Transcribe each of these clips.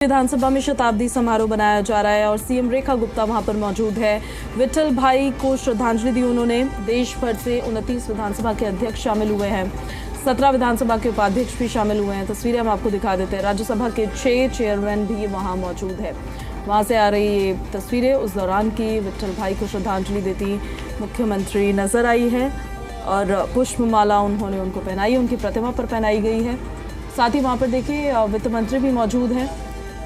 विधानसभा में शताब्दी समारोह बनाया जा रहा है और सीएम रेखा गुप्ता वहां पर मौजूद है। विट्ठल भाई को श्रद्धांजलि दी उन्होंने। देश भर से 29 विधानसभा के अध्यक्ष शामिल हुए हैं, 17 विधानसभा के उपाध्यक्ष भी शामिल हुए हैं। तस्वीरें हम आपको दिखा देते हैं। राज्यसभा के 6 चेयरमैन भी वहां मौजूद है। वहां से आ रही ये तस्वीरें उस दौरान की विट्ठल भाई को श्रद्धांजलि देती मुख्यमंत्री नजर आई है और पुष्पमाला उन्होंने उनको पहनाई, उनकी प्रतिमा पर पहनाई गई है। साथ ही वहाँ पर देखिए वित्त मंत्री भी मौजूद हैं,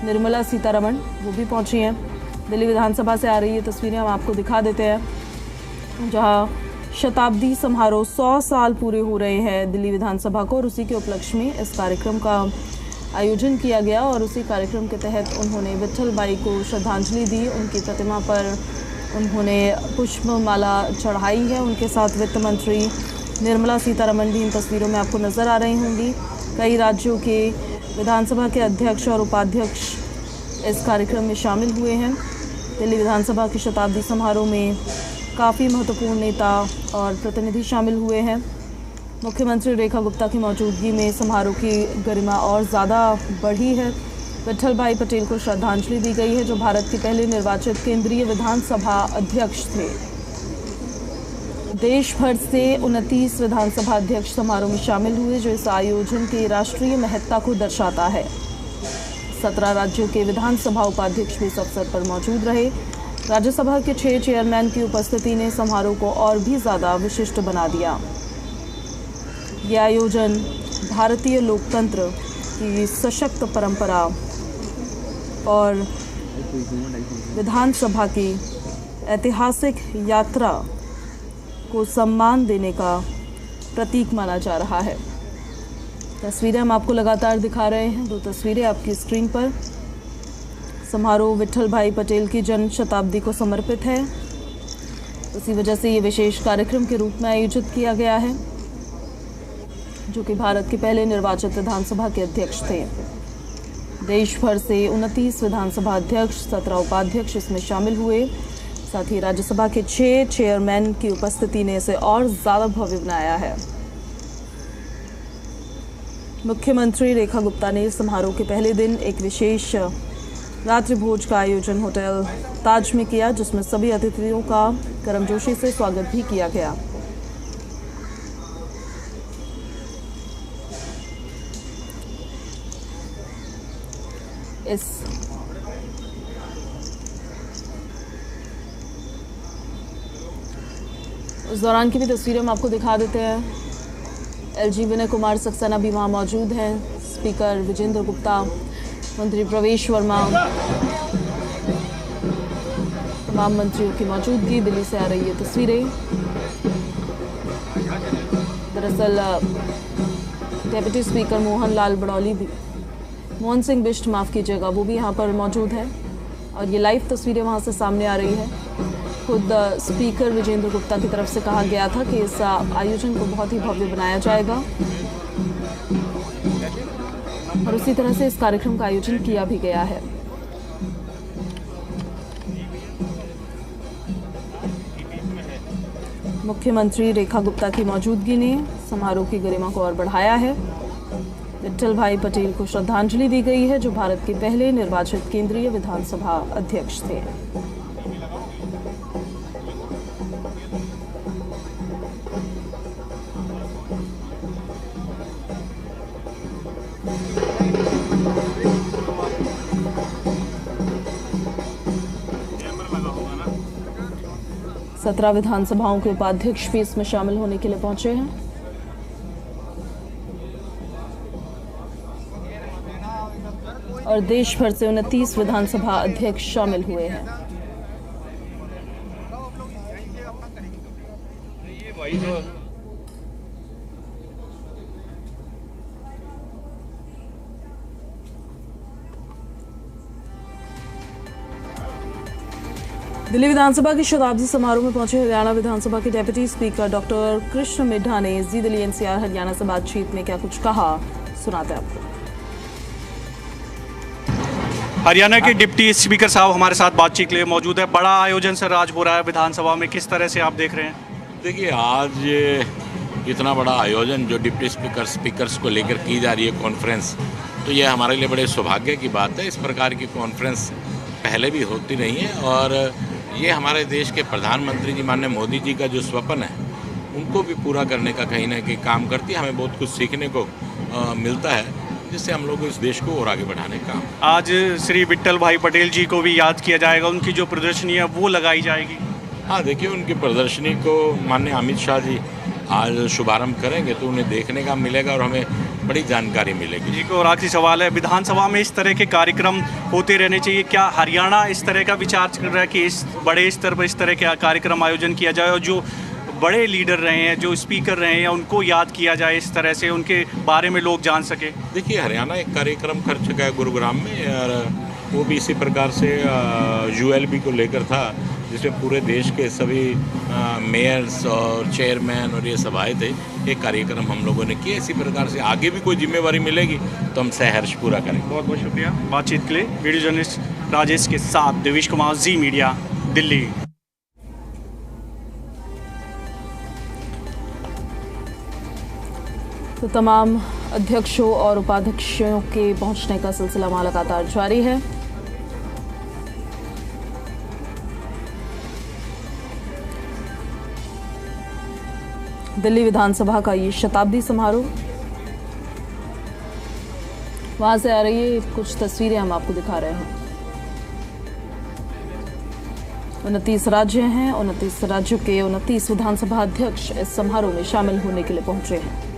निर्मला सीतारमण, वो भी पहुंची हैं। दिल्ली विधानसभा से आ रही है तस्वीरें हम आपको दिखा देते हैं, जहां शताब्दी समारोह 100 साल पूरे हो रहे हैं दिल्ली विधानसभा को, और उसी के उपलक्ष्य में इस कार्यक्रम का आयोजन किया गया और उसी कार्यक्रम के तहत उन्होंने विट्ठल भाई को श्रद्धांजलि दी। उनकी प्रतिमा पर उन्होंने पुष्पमाला चढ़ाई है। उनके साथ वित्त मंत्री निर्मला सीतारमण भी इन तस्वीरों में आपको नज़र आ रही होंगी। कई राज्यों के विधानसभा के अध्यक्ष और उपाध्यक्ष इस कार्यक्रम में शामिल हुए हैं। दिल्ली विधानसभा के शताब्दी समारोह में काफ़ी महत्वपूर्ण नेता और प्रतिनिधि शामिल हुए हैं। मुख्यमंत्री रेखा गुप्ता की मौजूदगी में समारोह की गरिमा और ज़्यादा बढ़ी है। विट्ठल भाई पटेल को श्रद्धांजलि दी गई है, जो भारत के पहले निर्वाचित केंद्रीय विधानसभा अध्यक्ष थे। देश भर से 29 विधानसभा अध्यक्ष समारोह में शामिल हुए, जो इस आयोजन की राष्ट्रीय महत्ता को दर्शाता है। 17 राज्यों के विधानसभा उपाध्यक्ष भी इस अवसर पर मौजूद रहे। राज्यसभा के 6 चेयरमैन की उपस्थिति ने समारोह को और भी ज़्यादा विशिष्ट बना दिया। ये आयोजन भारतीय लोकतंत्र की सशक्त परंपरा और विधानसभा की ऐतिहासिक यात्रा को सम्मान देने का प्रतीक माना जा रहा है। तस्वीरें हम आपको लगातार दिखा रहे हैं, 2 तस्वीरें आपकी स्क्रीन पर। समारोह विट्ठल भाई पटेल की जन्म शताब्दी को समर्पित है, उसी वजह से ये विशेष कार्यक्रम के रूप में आयोजित किया गया है, जो कि भारत के पहले निर्वाचित विधानसभा के अध्यक्ष थे। देश भर से 29 विधानसभा अध्यक्ष, 17 उपाध्यक्ष इसमें शामिल हुए। साथ ही राज्यसभा के 6 चेयरमैन की उपस्थिति ने इसे और ज़्यादा भव्य बनाया है। मुख्यमंत्री रेखा गुप्ता ने समारोह के पहले दिन एक विशेष रात्रि भोज का आयोजन होटल ताज में किया, जिसमें सभी अतिथियों का गर्मजोशी से स्वागत भी किया गया। उस दौरान की भी तस्वीरें हम आपको दिखा देते हैं। एलजी विनय कुमार सक्सेना भी वहाँ मौजूद हैं, स्पीकर विजेंद्र गुप्ता, मंत्री प्रवेश वर्मा, तमाम मंत्रियों की मौजूदगी। दिल्ली से आ रही है तस्वीरें। दरअसल डेप्यूटी स्पीकर मोहन सिंह बिष्ट, माफ़ कीजिएगा, वो भी यहाँ पर मौजूद है और ये लाइव तस्वीरें वहाँ से सामने आ रही है। खुद स्पीकर विजेंद्र गुप्ता की तरफ से कहा गया था कि इस आयोजन को बहुत ही भव्य बनाया जाएगा और उसी तरह से इस कार्यक्रम का आयोजन किया भी गया है। मुख्यमंत्री रेखा गुप्ता की मौजूदगी ने समारोह की गरिमा को और बढ़ाया है। विट्ठल भाई पटेल को श्रद्धांजलि दी गई है, जो भारत के पहले निर्वाचित केंद्रीय विधानसभा अध्यक्ष थे। सत्रह विधानसभाओं के उपाध्यक्ष भी इसमें शामिल होने के लिए पहुंचे हैं। और देश भर से 29 विधानसभा अध्यक्ष शामिल हुए हैं। दिल्ली विधानसभा की शताब्दी समारोह में पहुंचे हरियाणा विधानसभा के deputy speaker doctor Krishan Middha ने जी दिल्ली एनसीआर हरियाणा से बातचीत में क्या कुछ कहा, सुनाते हैं आपको। हरियाणा के डिप्टी स्पीकर साहब हमारे साथ बातचीत के लिए मौजूद है। बड़ा आयोजन सर आज हो रहा है विधानसभा में, किस तरह से आप देख रहे हैं? देखिए, आज ये इतना बड़ा आयोजन जो डिप्टी स्पीकर्स को लेकर की जा रही है कॉन्फ्रेंस, तो यह हमारे लिए बड़े सौभाग्य की बात है। इस प्रकार की कॉन्फ्रेंस पहले भी होती रही है और ये हमारे देश के प्रधानमंत्री जी माननीय मोदी जी का जो स्वप्न है उनको भी पूरा करने का कहीं ना कहीं काम करती है। हमें बहुत कुछ सीखने को मिलता है, जिससे हम लोग इस देश को और आगे बढ़ाने का काम। आज श्री विट्ठल भाई पटेल जी को भी याद किया जाएगा, उनकी जो प्रदर्शनी है वो लगाई जाएगी। हाँ, देखिए उनकी प्रदर्शनी को माननीय अमित शाह जी आज शुभारंभ करेंगे तो उन्हें देखने का मिलेगा और हमें बड़ी जानकारी मिलेगी। एक और आखिरी सवाल है, विधानसभा में इस तरह के कार्यक्रम होते रहने चाहिए, क्या हरियाणा इस तरह का विचार कर रहा है कि इस बड़े स्तर पर इस तरह के कार्यक्रम आयोजन किया जाए और जो बड़े लीडर रहे हैं, जो स्पीकर रहे हैं, उनको याद किया जाए इस तरह से, उनके बारे में लोग जान सके? देखिए हरियाणा एक कार्यक्रम कर चुका है गुरुग्राम में और वो भी इसी प्रकार से ULB को लेकर था, जिसमें पूरे देश के सभी मेयर्स और चेयरमैन और ये सब आए थे। एक कार्यक्रम हम लोगों ने किया। इसी प्रकार से आगे भी कोई जिम्मेवारी मिलेगी तो हम सहर्ष पूरा करेंगे। बहुत बहुत शुक्रिया बातचीत के लिए। वीडियो जर्नलिस्ट राजेश के साथ देवेश कुमार, जी मीडिया, दिल्ली। तो तमाम अध्यक्षों और उपाध्यक्षों के पहुंचने का सिलसिला लगातार जारी है। दिल्ली विधानसभा का ये शताब्दी समारोह, वहां से आ रही है कुछ तस्वीरें हम आपको दिखा रहे हैं। 29 राज्य हैं, 29 राज्यों के 29 विधानसभा अध्यक्ष इस समारोह में शामिल होने के लिए पहुंचे हैं,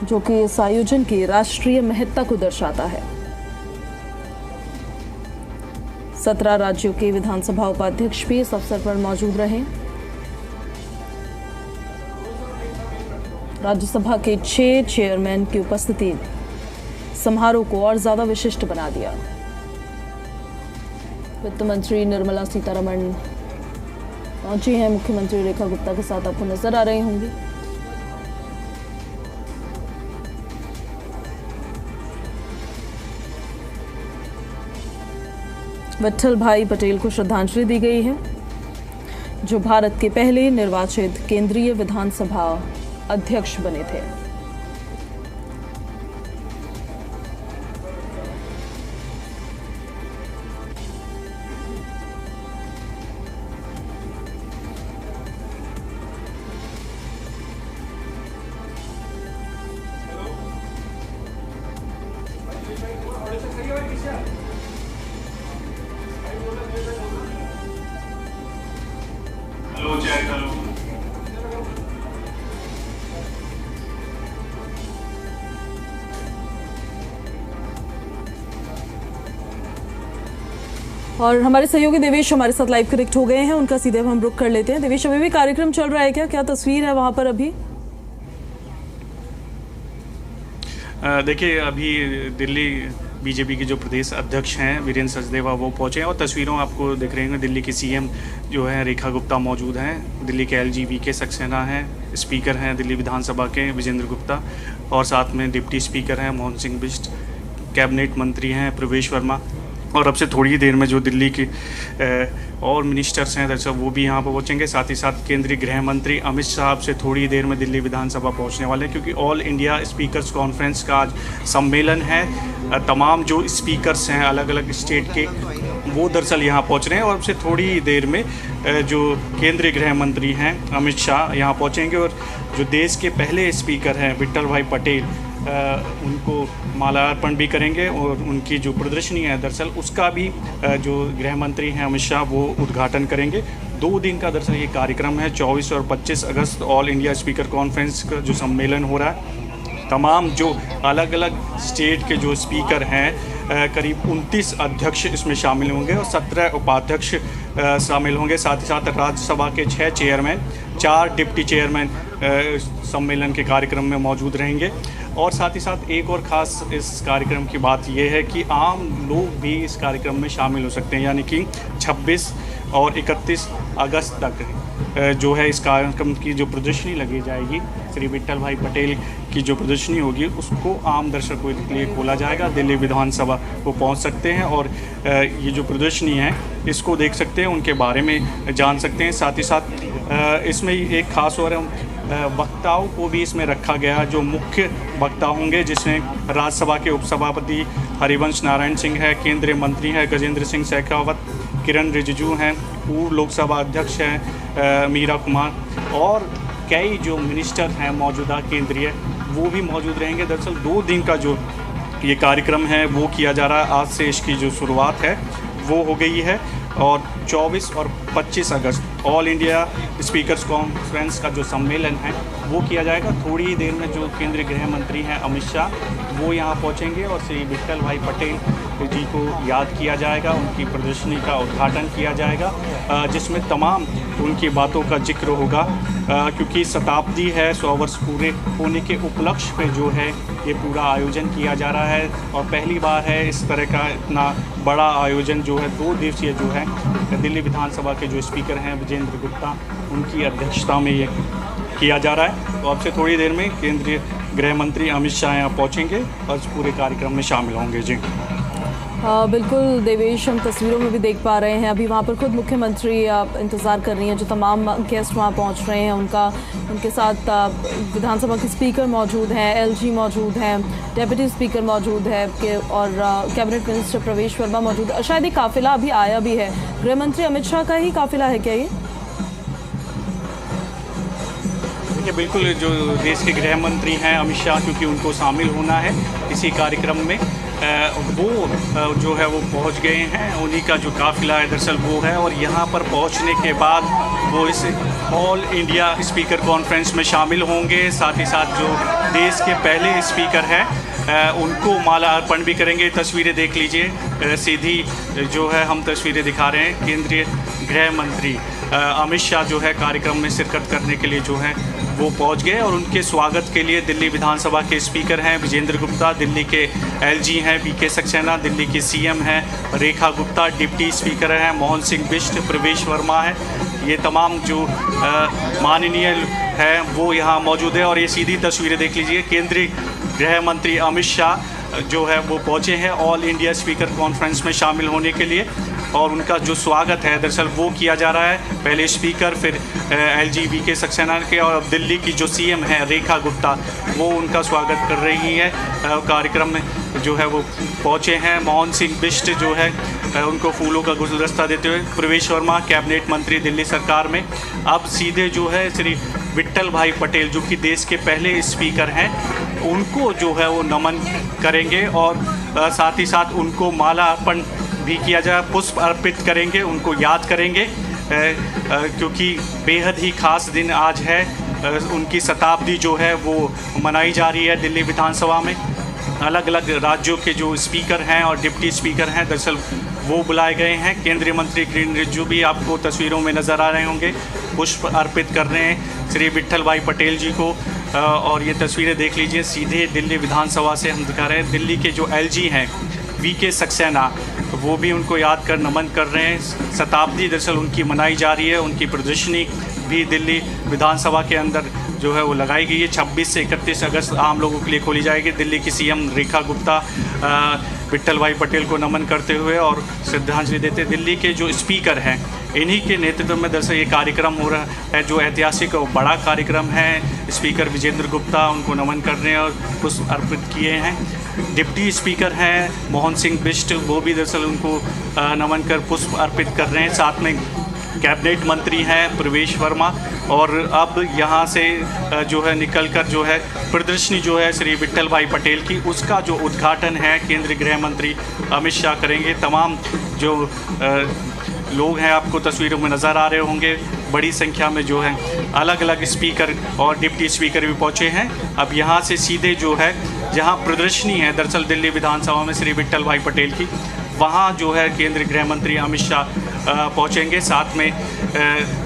जो कि इस आयोजन की राष्ट्रीय महत्ता को दर्शाता है। 17 राज्यों के विधानसभा उपाध्यक्ष भी इस अवसर पर मौजूद रहे। राज्यसभा के 6 चेयरमैन की उपस्थिति समारोह को और ज्यादा विशिष्ट बना दिया। वित्त मंत्री निर्मला सीतारमण पहुंची हैं, मुख्यमंत्री रेखा गुप्ता के साथ आपको नजर आ रही होंगी। विट्ठल भाई पटेल को श्रद्धांजलि दी गई है, जो भारत के पहले निर्वाचित केंद्रीय विधानसभा अध्यक्ष बने थे। और हमारे सहयोगी देवेश हमारे साथ लाइव कनेक्ट हो गए हैं, उनका सीधे अब हम रुख कर लेते हैं। देवेश, अभी भी कार्यक्रम चल रहा है क्या तस्वीर है वहां पर अभी? देखिए अभी दिल्ली बीजेपी के जो प्रदेश अध्यक्ष हैं वीरेंद्र सचदेवा वो पहुंचे हैं और तस्वीरों आपको दिख रही होंगी। दिल्ली की CM जो है रेखा गुप्ता मौजूद हैं, दिल्ली के LGV सक्सेना हैं, स्पीकर हैं दिल्ली विधानसभा के विजेंद्र गुप्ता, और साथ में डिप्टी स्पीकर हैं मोहन सिंह बिष्ट, कैबिनेट मंत्री हैं प्रवेश वर्मा, और अब से थोड़ी ही देर में जो दिल्ली के और मिनिस्टर्स हैं दरअसल वो भी यहाँ पर पहुँचेंगे। साथ ही साथ केंद्रीय गृह मंत्री अमित शाह से थोड़ी देर में दिल्ली विधानसभा पहुँचने वाले हैं, क्योंकि ऑल इंडिया स्पीकर्स कॉन्फ्रेंस का आज सम्मेलन है। तमाम जो स्पीकर्स हैं अलग अलग स्टेट के वो दरअसल यहाँ पहुँच रहे हैं और अब से थोड़ी ही देर में जो केंद्रीय गृह मंत्री हैं अमित शाह यहाँ पहुँचेंगे और जो देश के पहले स्पीकर हैं विट्ठल भाई पटेल उनको माल्यार्पण भी करेंगे और उनकी जो प्रदर्शनी है दरअसल उसका भी जो गृह मंत्री हैं अमित शाह वो उद्घाटन करेंगे। 2 दिन का दरअसल ये कार्यक्रम है। 24 और 25 अगस्त ऑल इंडिया स्पीकर कॉन्फ्रेंस का जो सम्मेलन हो रहा है, तमाम जो अलग अलग स्टेट के जो स्पीकर हैं करीब 29 अध्यक्ष इसमें शामिल होंगे और 17 उपाध्यक्ष शामिल होंगे। साथ ही साथ राज्यसभा के 6 चेयरमैन, 4 डिप्टी चेयरमैन सम्मेलन के कार्यक्रम में मौजूद रहेंगे। और साथ ही साथ एक और ख़ास इस कार्यक्रम की बात यह है कि आम लोग भी इस कार्यक्रम में शामिल हो सकते हैं, यानी कि 26 और 31 अगस्त तक जो है इस कार्यक्रम की जो प्रदर्शनी लगी जाएगी, श्री विट्ठल भाई पटेल की जो प्रदर्शनी होगी उसको आम दर्शकों के लिए खोला जाएगा। दिल्ली विधानसभा को पहुंच सकते हैं और ये जो प्रदर्शनी है इसको देख सकते हैं, उनके बारे में जान सकते हैं। साथ ही साथ इसमें एक ख़ास और वक्ताओं को भी इसमें रखा गया, जो मुख्य वक्ता होंगे, जिसमें राज्यसभा के उपसभापति हरिवंश नारायण सिंह है, केंद्रीय मंत्री हैं गजेंद्र सिंह शेखावत, किरण रिजिजू हैं, पूर्व लोकसभा अध्यक्ष हैं मीरा कुमार, और कई जो मिनिस्टर हैं मौजूदा केंद्रीय, वो भी मौजूद रहेंगे। दरअसल 2 दिन का जो ये कार्यक्रम है वो किया जा रहा है। आज से इसकी जो शुरुआत है वो हो गई है और 24 और 25 अगस्त ऑल इंडिया स्पीकर्स कॉन्फ्रेंस का जो सम्मेलन है वो किया जाएगा। थोड़ी ही देर में जो केंद्रीय गृह मंत्री हैं अमित शाह, वो यहाँ पहुँचेंगे और श्री विट्ठल भाई पटेल जी को याद किया जाएगा, उनकी प्रदर्शनी का उद्घाटन किया जाएगा, जिसमें तमाम उनकी बातों का जिक्र होगा, क्योंकि शताब्दी है, 100 वर्ष पूरे होने के उपलक्ष्य पे जो है ये पूरा आयोजन किया जा रहा है और पहली बार है इस तरह का इतना बड़ा आयोजन जो है 2 दिवसीय जो है दिल्ली विधानसभा के जो स्पीकर हैं विजेंद्र गुप्ता, उनकी अध्यक्षता में ये किया जा रहा है। तो अब से थोड़ी देर में केंद्रीय गृह मंत्री अमित शाह यहाँ पहुँचेंगे और इस पूरे कार्यक्रम में शामिल होंगे। जी बिल्कुल देवेश, हम तस्वीरों में भी देख पा रहे हैं, अभी वहाँ पर खुद मुख्यमंत्री इंतज़ार कर रही हैं, जो तमाम गेस्ट वहाँ पहुँच रहे हैं उनके साथ विधानसभा के स्पीकर मौजूद हैं, एलजी मौजूद हैं, डेप्यूटी स्पीकर मौजूद है और कैबिनेट मिनिस्टर प्रवेश वर्मा मौजूद है। शायद ये काफिला अभी आया भी है, गृह मंत्री अमित शाह का ही काफिला है क्या ये? देखिए, बिल्कुल जो देश के गृह मंत्री हैं अमित शाह, क्योंकि उनको शामिल होना है इसी कार्यक्रम में, वो जो है वो पहुंच गए हैं, उन्हीं का जो काफिला है दरअसल वो है। और यहाँ पर पहुंचने के बाद वो इस ऑल इंडिया स्पीकर कॉन्फ्रेंस में शामिल होंगे। साथ ही साथ जो देश के पहले स्पीकर हैं उनको माला अर्पण भी करेंगे। तस्वीरें देख लीजिए, सीधी जो है हम तस्वीरें दिखा रहे हैं, केंद्रीय गृह मंत्री अमित शाह जो है कार्यक्रम में शिरकत करने के लिए जो है वो पहुंच गए और उनके स्वागत के लिए दिल्ली विधानसभा के स्पीकर हैं विजेंद्र गुप्ता, दिल्ली के एलजी हैं बीके सक्सेना, दिल्ली के सीएम हैं रेखा गुप्ता, डिप्टी स्पीकर हैं मोहन सिंह बिष्ट, प्रवेश वर्मा है, ये तमाम जो माननीय हैं वो यहाँ मौजूद है। और ये सीधी तस्वीरें देख लीजिए, केंद्रीय गृह मंत्री अमित शाह जो है वो पहुँचे हैं ऑल इंडिया स्पीकर कॉन्फ्रेंस में शामिल होने के लिए और उनका जो स्वागत है दरअसल वो किया जा रहा है। पहले स्पीकर, फिर एलजी बीके सक्सेना के, और दिल्ली की जो सीएम है रेखा गुप्ता वो उनका स्वागत कर रही है। कार्यक्रम में जो है वो पहुँचे हैं। मोहन सिंह बिष्ट जो है उनको फूलों का गुलदस्ता देते हुए, प्रवेश वर्मा कैबिनेट मंत्री दिल्ली सरकार में। अब सीधे जो है श्री विट्ठल भाई पटेल जो कि देश के पहले स्पीकर हैं, उनको जो है वो नमन करेंगे और साथ ही साथ उनको माला अर्पण भी किया जाए, पुष्प अर्पित करेंगे, उनको याद करेंगे, क्योंकि बेहद ही खास दिन आज है। उनकी शताब्दी जो है वो मनाई जा रही है दिल्ली विधानसभा में। अलग अलग राज्यों के जो स्पीकर हैं और डिप्टी स्पीकर हैं दरअसल वो बुलाए गए हैं। केंद्रीय मंत्री किरण रिजिजू भी आपको तस्वीरों में नज़र आ रहे होंगे, पुष्प अर्पित कर रहे हैं श्री विट्ठल भाई पटेल जी को। और ये तस्वीरें देख लीजिए, सीधे दिल्ली विधानसभा से हम दिखा रहे हैं। दिल्ली के जो एलजी हैं बीके सक्सेना, वो भी उनको याद कर नमन कर रहे हैं। शताब्दी दरअसल उनकी मनाई जा रही है, उनकी प्रदर्शनी भी दिल्ली विधानसभा के अंदर जो है वो लगाई गई है। 26 से 31 अगस्त आम लोगों के लिए खोली जाएगी। दिल्ली की सीएम रेखा गुप्ता विट्ठल भाई पटेल को नमन करते हुए और श्रद्धांजलि देते। दिल्ली के जो स्पीकर हैं इन्हीं के नेतृत्व में दरअसल ये कार्यक्रम हो रहा है, जो ऐतिहासिक और बड़ा कार्यक्रम है। स्पीकर विजेंद्र गुप्ता उनको नमन कर रहे हैं और पुष्प अर्पित किए हैं। डिप्टी स्पीकर हैं मोहन सिंह बिष्ट, वो भी दरअसल उनको नमन कर पुष्प अर्पित कर रहे हैं। साथ में कैबिनेट मंत्री हैं प्रवेश वर्मा। और अब यहाँ से जो है निकलकर जो है प्रदर्शनी जो है श्री विट्ठल भाई पटेल की, उसका जो उद्घाटन है केंद्रीय गृह मंत्री अमित शाह करेंगे। तमाम जो लोग हैं आपको तस्वीरों में नज़र आ रहे होंगे, बड़ी संख्या में जो है अलग अलग स्पीकर और डिप्टी स्पीकर भी पहुँचे हैं। अब यहाँ से सीधे जो है जहाँ प्रदर्शनी है दरअसल दिल्ली विधानसभा में श्री विट्ठल भाई पटेल की, वहाँ जो है केंद्रीय गृह मंत्री अमित शाह पहुँचेंगे। साथ में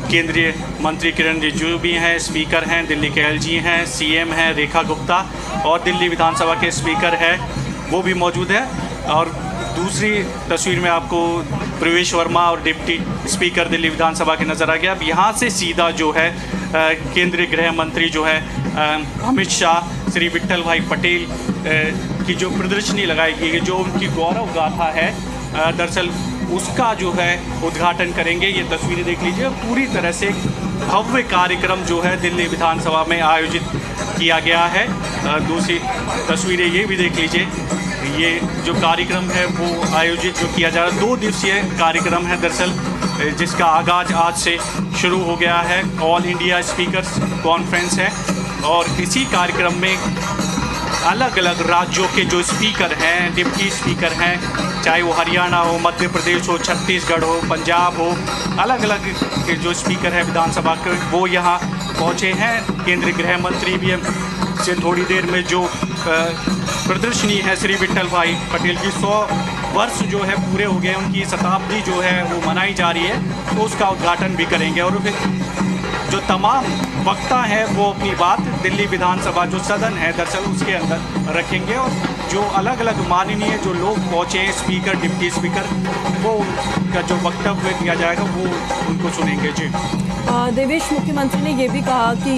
केंद्रीय मंत्री किरण रिजिजू भी हैं, स्पीकर हैं, दिल्ली के एलजी हैं, सीएम हैं रेखा गुप्ता, और दिल्ली विधानसभा के स्पीकर है वो भी मौजूद है। और दूसरी तस्वीर में आपको प्रवेश वर्मा और डिप्टी स्पीकर दिल्ली विधानसभा के नज़र आ गया। अब यहाँ से सीधा जो है केंद्रीय गृह मंत्री जो है अमित शाह श्री विट्ठल भाई पटेल की जो प्रदर्शनी लगाई गई है, जो उनकी गौरव गाथा है दरअसल उसका जो है उद्घाटन करेंगे। ये तस्वीरें देख लीजिए, पूरी तरह से भव्य कार्यक्रम जो है दिल्ली विधानसभा में आयोजित किया गया है। दूसरी तस्वीरें ये भी देख लीजिए, ये जो कार्यक्रम है वो आयोजित जो किया जा रहा है 2 दिवसीय कार्यक्रम है दरअसल, जिसका आगाज आज से शुरू हो गया है। ऑल इंडिया स्पीकर्स कॉन्फ्रेंस है और इसी कार्यक्रम में अलग अलग राज्यों के जो स्पीकर हैं, डिप्टी स्पीकर हैं, चाहे वो हरियाणा हो, मध्य प्रदेश हो, छत्तीसगढ़ हो, पंजाब हो, अलग अलग के जो स्पीकर हैं विधानसभा के वो यहाँ पहुँचे हैं। केंद्रीय गृह मंत्री भी से थोड़ी देर में जो प्रदर्शनी है श्री विट्ठल भाई पटेल की 100 वर्ष जो है पूरे हो गए, उनकी शताब्दी जो है वो मनाई जा रही है, तो उसका उद्घाटन भी करेंगे। और फिर जो तमाम वक्ता हैं वो अपनी बात दिल्ली विधानसभा जो सदन है दरअसल उसके अंदर रखेंगे और जो अलग अलग माननीय जो लोग पहुँचे हैं, स्पीकर, डिप्टी स्पीकर, वो उनका जो वक्तव्य दिया जाएगा वो उनको सुनेंगे। जी देवेश, मुख्यमंत्री ने ये भी कहा कि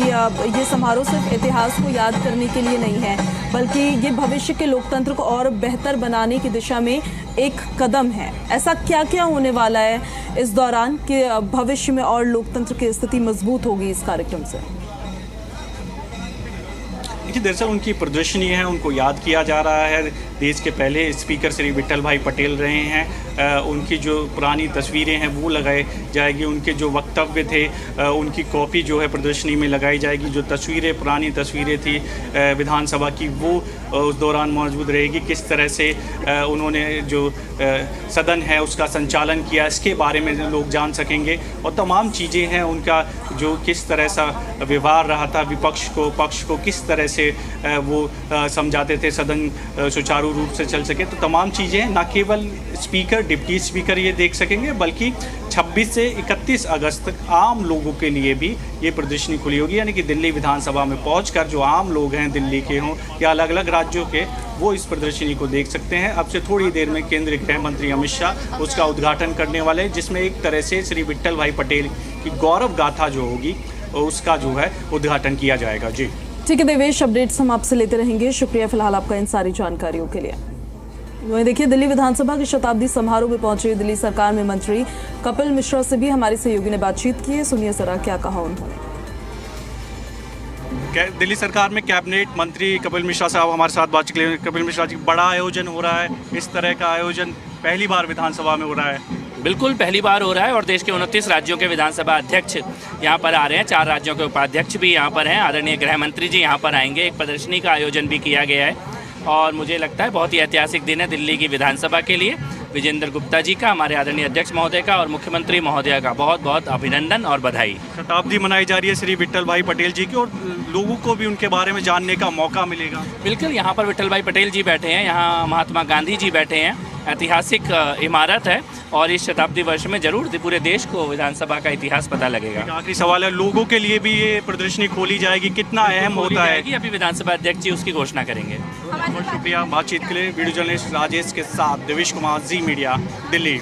ये समारोह सिर्फ इतिहास को याद करने के लिए नहीं है, बल्कि ये भविष्य के लोकतंत्र को और बेहतर बनाने की दिशा में एक कदम है। ऐसा क्या क्या होने वाला है इस दौरान कि भविष्य में और लोकतंत्र की स्थिति मजबूत होगी इस कार्यक्रम से? देखिए, दरअसल उनकी प्रदर्शनी है, उनको याद किया जा रहा है। देश के पहले स्पीकर श्री विट्ठल भाई पटेल रहे हैं, उनकी जो पुरानी तस्वीरें हैं वो लगाई जाएगी, उनके जो वक्तव्य थे उनकी कॉपी जो है प्रदर्शनी में लगाई जाएगी। जो तस्वीरें, पुरानी तस्वीरें थी विधानसभा की, वो उस दौरान मौजूद रहेगी। किस तरह से उन्होंने जो सदन है उसका संचालन किया, इसके बारे में लोग जान सकेंगे। और तमाम चीज़ें हैं, उनका जो किस तरह सा व्यवहार रहा था विपक्ष को, पक्ष को किस तरह से वो समझाते थे सदन सुचारू रूप से चल सके। तो तमाम चीज़ें न केवल स्पीकर, डिप्टी स्पीकर ये देख सकेंगे, बल्कि 26 से 31 अगस्त तक आम लोगों के लिए भी ये प्रदर्शनी खुली होगी। यानी कि दिल्ली विधानसभा में पहुंचकर जो आम लोग हैं, दिल्ली के हों या अलग अलग राज्यों के, वो इस प्रदर्शनी को देख सकते हैं। अब से थोड़ी देर में केंद्रीय गृह मंत्री अमित शाह उसका उद्घाटन करने वाले हैं, जिसमें एक तरह से श्री विट्ठल भाई पटेल की गौरव गाथा जो होगी उसका जो है उद्घाटन किया जाएगा। जी ठीक है देवेश, अपडेट्स हम आपसे लेते रहेंगे। शुक्रिया फिलहाल आपका इन सारी जानकारियों के लिए। वहीं देखिए, दिल्ली विधानसभा के शताब्दी समारोह में पहुंचे दिल्ली सरकार में मंत्री कपिल मिश्रा से भी हमारे सहयोगी ने बातचीत की है। सुनिए जरा क्या कहा उन्होंने। दिल्ली सरकार में कैबिनेट मंत्री कपिल मिश्रा साहब हमारे साथ बातचीत के लिए। कपिल मिश्रा जी, बड़ा आयोजन हो रहा है, इस तरह का आयोजन पहली बार विधानसभा में हो रहा है? बिल्कुल पहली बार हो रहा है और देश के 29 राज्यों के विधानसभा अध्यक्ष यहाँ पर आ रहे हैं। 4 राज्यों के उपाध्यक्ष भी यहाँ पर हैं। आदरणीय गृह मंत्री जी यहाँ पर आएंगे। एक प्रदर्शनी का आयोजन भी किया गया है और मुझे लगता है बहुत ही ऐतिहासिक दिन है दिल्ली की विधानसभा के लिए। विजेंद्र गुप्ता जी का, हमारे आदरणीय अध्यक्ष महोदय का और मुख्यमंत्री महोदय का बहुत बहुत अभिनंदन और बधाई। शताब्दी मनाई जा रही है श्री विट्ठल भाई पटेल जी की और लोगों को भी उनके बारे में जानने का मौका मिलेगा। बिल्कुल, यहाँ पर विट्ठल भाई पटेल जी बैठे हैं, यहाँ महात्मा गांधी जी बैठे हैं। ऐतिहासिक इमारत है और इस शताब्दी वर्ष में जरूर पूरे देश को विधानसभा का इतिहास पता लगेगा। आखिरी सवाल है, लोगों के लिए भी ये प्रदर्शनी खोली जाएगी, कितना अहम होता है? अभी विधानसभा अध्यक्ष जी उसकी घोषणा करेंगे। बहुत शुक्रिया बातचीत के लिए। वीडियो जर्नलिस्ट राजेश के साथ देवेश कुमार, जी मीडिया, दिल्ली।